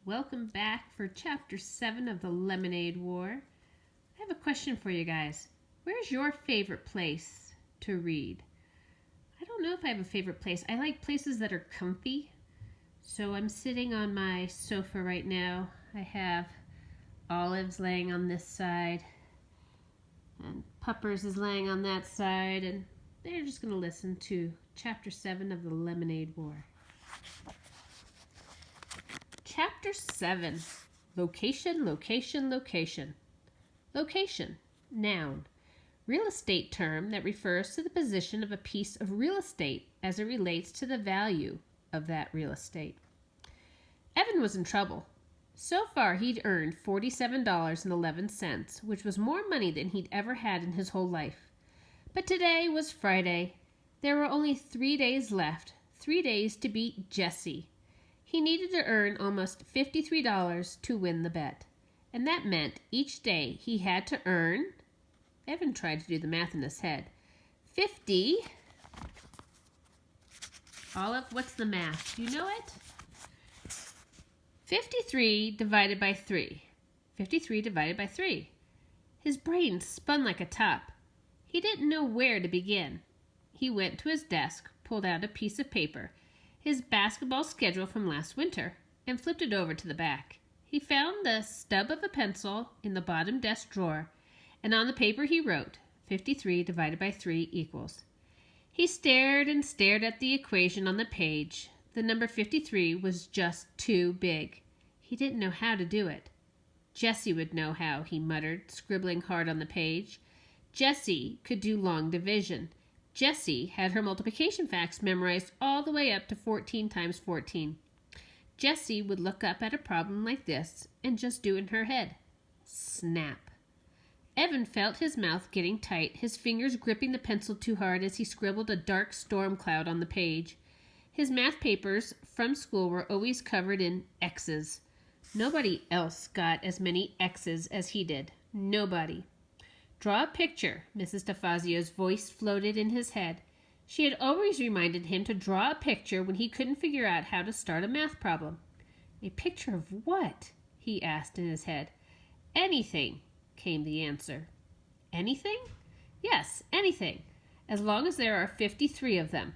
Welcome back for Chapter 7 of the Lemonade War. I have a question for you guys. Where's your favorite place to read? I don't know if I have a favorite place. I like places that are comfy. So I'm sitting on my sofa right now. I have Olives laying on this side, and Puppers is laying on that side, and they're just going to listen to Chapter 7 of the Lemonade War. Chapter 7. Location, location, location. Location, noun. Real estate term that refers to the position of a piece of real estate as it relates to the value of that real estate. Evan was in trouble. So far, he'd earned $47.11, which was more money than he'd ever had in his whole life. But today was Friday. There were only 3 days left, 3 days to beat Jesse. He needed to earn almost $53 to win the bet. And that meant each day he had to earn, Evan tried to do the math in his head, 50. Olive, what's the math? Do you know it? 53 divided by 3. 53 divided by 3. His brain spun like a top. He didn't know where to begin. He went to his desk, pulled out a piece of paper, his basketball schedule from last winter, and flipped it over to the back. He found the stub of a pencil in the bottom desk drawer, and on the paper he wrote, 53 divided by 3 equals. He stared and stared at the equation on the page. The number 53 was just too big. He didn't know how to do it. Jessie would know how, he muttered, scribbling hard on the page. Jessie could do long division. Jessie had her multiplication facts memorized all the way up to 14 times 14. Jessie would look up at a problem like this and just do it in her head. Snap. Evan felt his mouth getting tight, his fingers gripping the pencil too hard as he scribbled a dark storm cloud on the page. His math papers from school were always covered in X's. Nobody else got as many X's as he did. Nobody. Draw a picture, Mrs. DeFazio's voice floated in his head. She had always reminded him to draw a picture when he couldn't figure out how to start a math problem. A picture of what? He asked in his head. Anything, came the answer. Anything? Yes, anything, as long as there are 53 of them.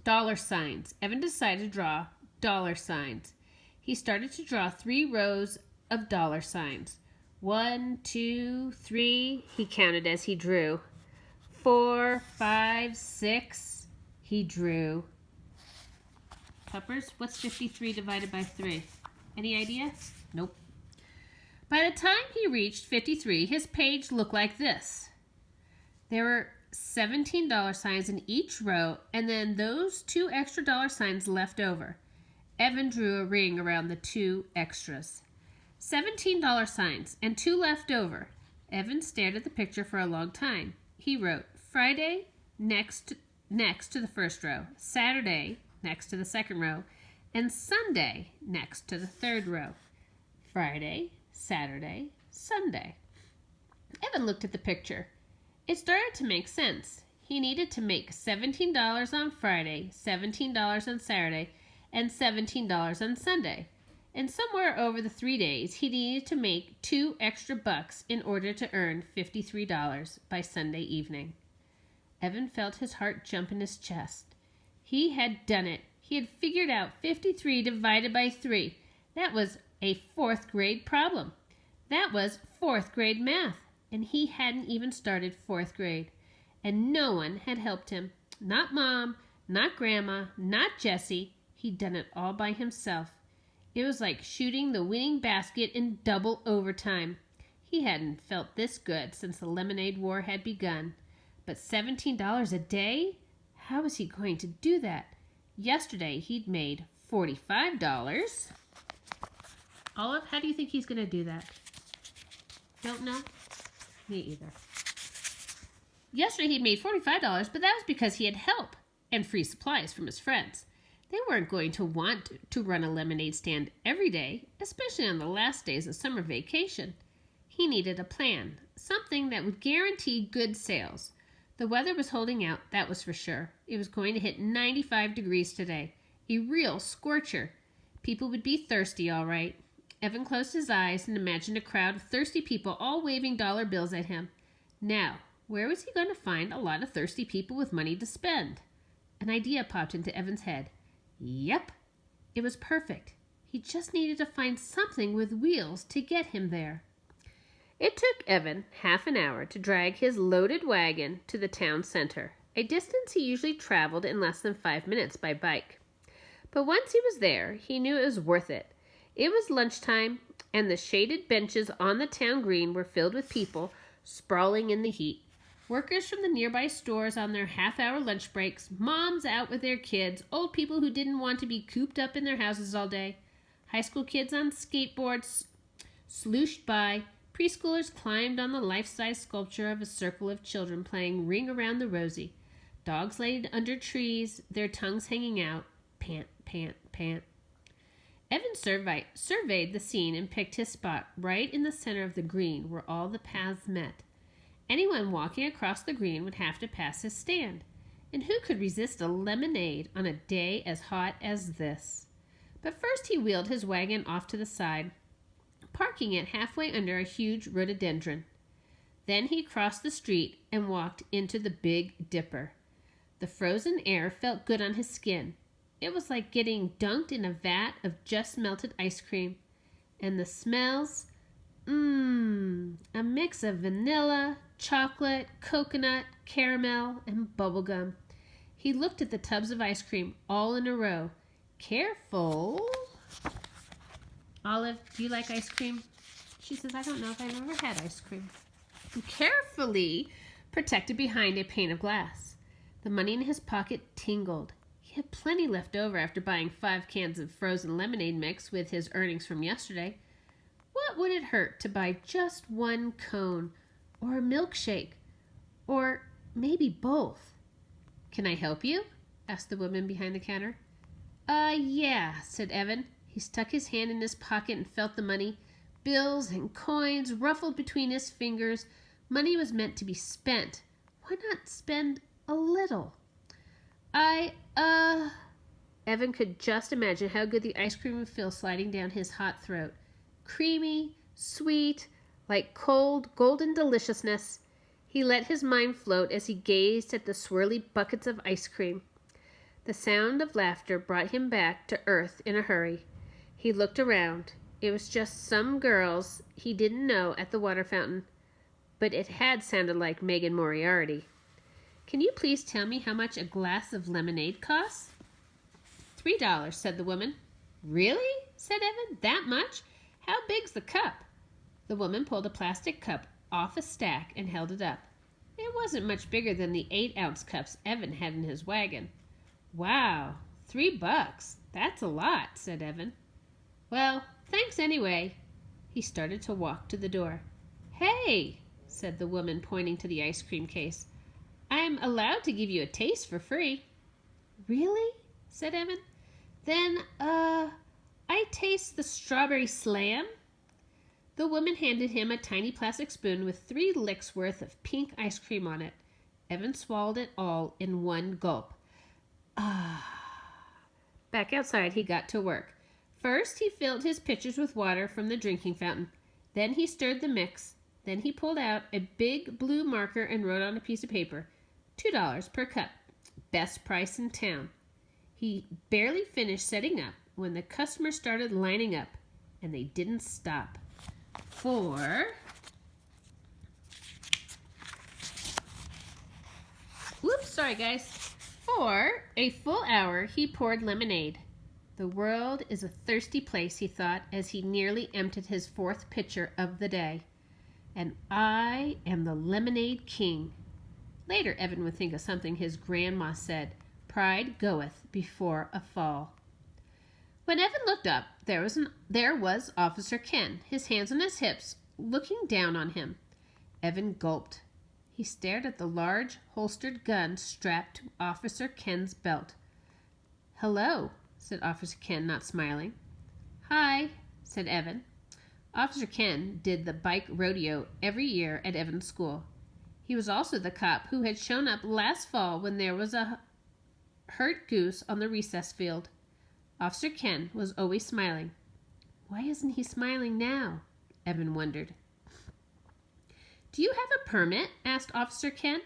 Dollar signs. Evan decided to draw dollar signs. He started to draw 3 rows of dollar signs. 1, 2, 3, he counted as he drew. 4, 5, 6, he drew. Puppers, what's 53 divided by 3? Any idea? Nope. By the time he reached 53, his page looked like this. There were $17 signs in each row, and then those 2 extra dollar signs left over. Evan drew a ring around the 2 extras. $17 signs and 2 left over. Evan stared at the picture for a long time. He wrote Friday next to the first row, Saturday next to the second row, and Sunday next to the third row. Friday, Saturday, Sunday. Evan looked at the picture. It started to make sense. He needed to make $17 on Friday, $17 on Saturday, and $17 on Sunday. And somewhere over the 3 days, he needed to make 2 extra bucks in order to earn $53 by Sunday evening. Evan felt his heart jump in his chest. He had done it. He had figured out 53 divided by 3. That was a 4th grade problem. That was 4th grade math. And he hadn't even started 4th grade. And no one had helped him. Not Mom, not Grandma, not Jessie. He'd done it all by himself. It was like shooting the winning basket in double overtime. He hadn't felt this good since the Lemonade War had begun. But $17 a day? How was he going to do that? Yesterday he'd made $45. Olive, how do you think he's going to do that? Don't know? Me either. Yesterday he'd made $45, but that was because he had help and free supplies from his friends. They weren't going to want to run a lemonade stand every day, especially on the last days of summer vacation. He needed a plan, something that would guarantee good sales. The weather was holding out, that was for sure. It was going to hit 95 degrees today, a real scorcher. People would be thirsty, all right. Evan closed his eyes and imagined a crowd of thirsty people all waving dollar bills at him. Now, where was he going to find a lot of thirsty people with money to spend? An idea popped into Evan's head. Yep, it was perfect. He just needed to find something with wheels to get him there. It took Evan half an hour to drag his loaded wagon to the town center, a distance he usually traveled in less than 5 minutes by bike. But once he was there, he knew it was worth it. It was lunchtime, and the shaded benches on the town green were filled with people sprawling in the heat. Workers from the nearby stores on their half-hour lunch breaks, moms out with their kids, old people who didn't want to be cooped up in their houses all day, high school kids on skateboards slooshed by, preschoolers climbed on the life-size sculpture of a circle of children playing Ring Around the Rosie, dogs laid under trees, their tongues hanging out, pant, pant, pant. Evan surveyed the scene and picked his spot right in the center of the green where all the paths met. Anyone walking across the green would have to pass his stand, and who could resist a lemonade on a day as hot as this? But first he wheeled his wagon off to the side, parking it halfway under a huge rhododendron. Then he crossed the street and walked into the Big Dipper. The frozen air felt good on his skin. It was like getting dunked in a vat of just melted ice cream. And the smells, a mix of vanilla, chocolate, coconut, caramel, and bubblegum. He looked at the tubs of ice cream all in a row. Careful. Olive, do you like ice cream? She says, I don't know if I've ever had ice cream. And carefully protected behind a pane of glass. The money in his pocket tingled. He had plenty left over after buying 5 cans of frozen lemonade mix with his earnings from yesterday. What would it hurt to buy just 1 cone, or a milkshake, or maybe both? Can I help you? Asked the woman behind the counter. Yeah, said Evan. He stuck his hand in his pocket and felt the money. Bills and coins ruffled between his fingers. Money was meant to be spent. Why not spend a little? Evan could just imagine how good the ice cream would feel sliding down his hot throat. Creamy, sweet, like cold, golden deliciousness. He let his mind float as he gazed at the swirly buckets of ice cream. The sound of laughter brought him back to earth in a hurry. He looked around. It was just some girls he didn't know at the water fountain, but it had sounded like Megan Moriarty. Can you please tell me how much a glass of lemonade costs? $3, said the woman. Really? Said Evan. That much? How big's the cup? The woman pulled a plastic cup off a stack and held it up. It wasn't much bigger than the 8-ounce cups Evan had in his wagon. Wow, $3. That's a lot, said Evan. Well, thanks anyway. He started to walk to the door. Hey, said the woman, pointing to the ice cream case. I'm allowed to give you a taste for free. Really? Said Evan. Then, I taste the strawberry slam. The woman handed him a tiny plastic spoon with 3 licks worth of pink ice cream on it. Evan swallowed it all in one gulp. Back outside, he got to work. First, he filled his pitchers with water from the drinking fountain. Then he stirred the mix. Then he pulled out a big blue marker and wrote on a piece of paper, $2 per cup. Best price in town. He barely finished setting up when the customers started lining up, and they didn't stop. For a full hour, he poured lemonade. The world is a thirsty place, he thought, as he nearly emptied his 4th pitcher of the day. And I am the lemonade king. Later, Evan would think of something his grandma said, pride goeth before a fall. When Evan looked up, there was Officer Ken, his hands on his hips, looking down on him. Evan gulped. He stared at the large, holstered gun strapped to Officer Ken's belt. Hello, said Officer Ken, not smiling. Hi, said Evan. Officer Ken did the bike rodeo every year at Evan's school. He was also the cop who had shown up last fall when there was a hurt goose on the recess field. Officer Ken was always smiling. Why isn't he smiling now? Evan wondered. Do you have a permit? Asked Officer Ken.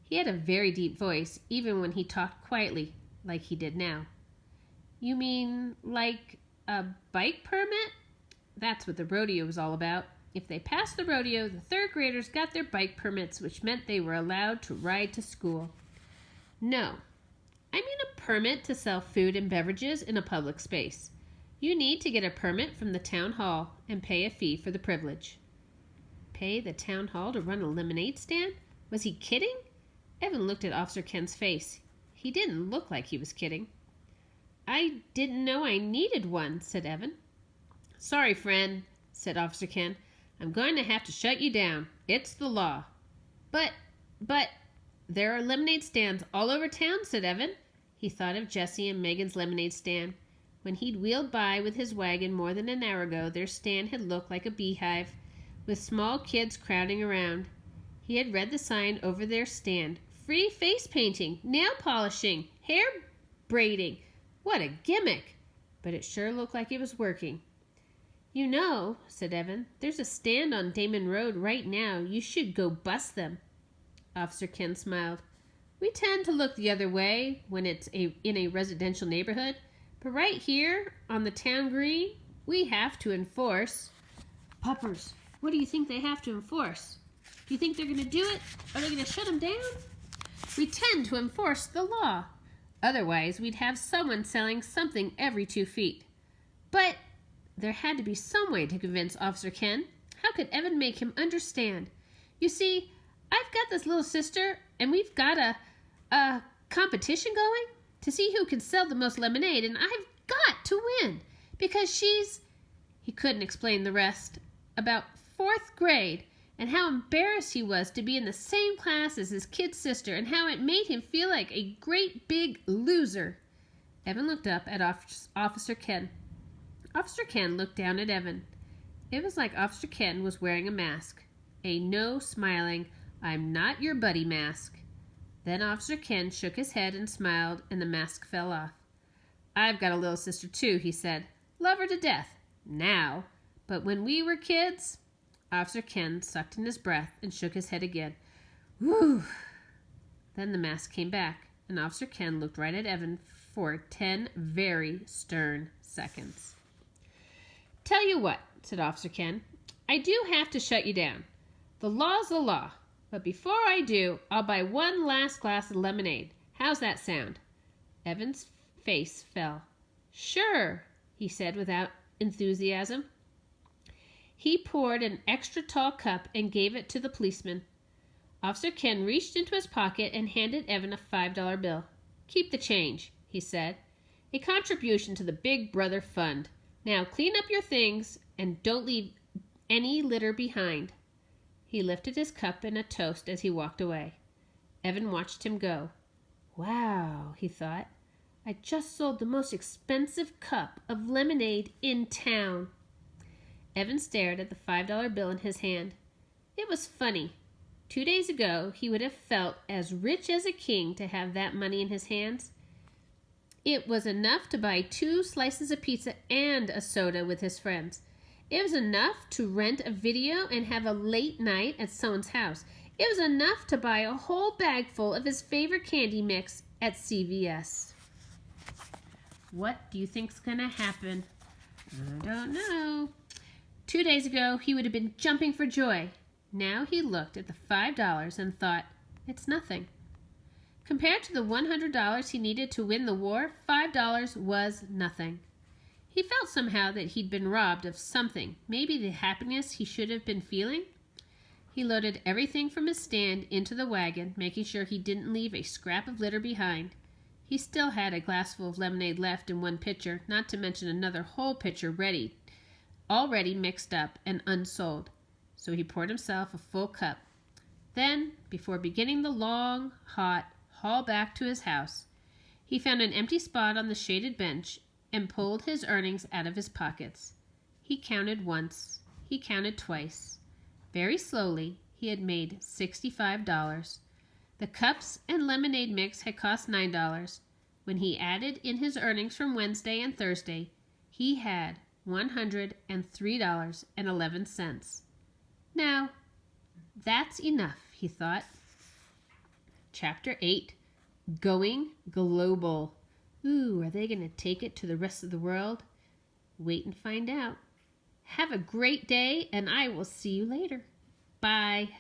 He had a very deep voice, even when he talked quietly, like he did now. You mean like a bike permit? That's what the rodeo was all about. If they passed the rodeo, the third graders got their bike permits, which meant they were allowed to ride to school. No, I mean a permit to sell food and beverages in a public space. You need to get a permit from the town hall and pay a fee for the privilege. Pay the town hall to run a lemonade stand? Was he kidding? Evan looked at Officer Ken's face. He didn't look like he was kidding. I didn't know I needed one, said Evan. Sorry, friend, said Officer Ken. I'm going to have to shut you down. It's the law. But, there are lemonade stands all over town, said Evan. He thought of Jessie and Megan's lemonade stand. When he'd wheeled by with his wagon more than an hour ago, their stand had looked like a beehive, with small kids crowding around. He had read the sign over their stand. Free face painting, nail polishing, hair braiding. What a gimmick! But it sure looked like it was working. You know, said Evan, there's a stand on Damon Road right now. You should go bust them. Officer Ken smiled. We tend to look the other way when it's in a residential neighborhood, but right here on the town green, we have to enforce. Puppers, what do you think they have to enforce? Do you think they're going to do it? Are they going to shut them down? We tend to enforce the law. Otherwise, we'd have someone selling something every 2 feet. But there had to be some way to convince Officer Ken. How could Evan make him understand? You see, I've got this little sister, and we've got a competition going to see who can sell the most lemonade, and I've got to win because she's... He couldn't explain the rest. About 4th grade, and how embarrassed he was to be in the same class as his kid sister, and how it made him feel like a great big loser. Evan looked up at Officer Ken. Officer Ken looked down at Evan. It was like Officer Ken was wearing a mask. A no-smiling, I'm not your buddy mask. Then Officer Ken shook his head and smiled, and the mask fell off. I've got a little sister too, he said. Love her to death. Now. But when we were kids... Officer Ken sucked in his breath and shook his head again. Whew! Then the mask came back, and Officer Ken looked right at Evan for 10 very stern seconds. Tell you what, said Officer Ken, I do have to shut you down. The law's the law, but before I do, I'll buy one last glass of lemonade. How's that sound? Evan's face fell. Sure, he said without enthusiasm. He poured an extra tall cup and gave it to the policeman. Officer Ken reached into his pocket and handed Evan a $5 bill. Keep the change, he said. A contribution to the Big Brother Fund. Now clean up your things and don't leave any litter behind. He lifted his cup in a toast as he walked away. Evan watched him go. Wow, he thought. I just sold the most expensive cup of lemonade in town. Evan stared at the $5 bill in his hand. It was funny. 2 days ago, he would have felt as rich as a king to have that money in his hands. It was enough to buy 2 slices of pizza and a soda with his friends. It was enough to rent a video and have a late night at someone's house. It was enough to buy a whole bag full of his favorite candy mix at CVS. What do you think's gonna happen? I don't know. 2 days ago, he would have been jumping for joy. Now he looked at the $5 and thought, it's nothing. Compared to the $100 he needed to win the war, $5 was nothing. He felt somehow that he'd been robbed of something, maybe the happiness he should have been feeling. He loaded everything from his stand into the wagon, making sure he didn't leave a scrap of litter behind. He still had a glassful of lemonade left in one pitcher, not to mention another whole pitcher already mixed up and unsold. So he poured himself a full cup. Then, before beginning the long, hot haul back to his house, he found an empty spot on the shaded bench and pulled his earnings out of his pockets. He counted once. He counted twice. Very slowly, he had made $65. The cups and lemonade mix had cost $9. When he added in his earnings from Wednesday and Thursday, he had $103.11. Now, that's enough, he thought. Chapter 8, Going Global. Ooh, are they going to take it to the rest of the world? Wait and find out. Have a great day, and I will see you later. Bye.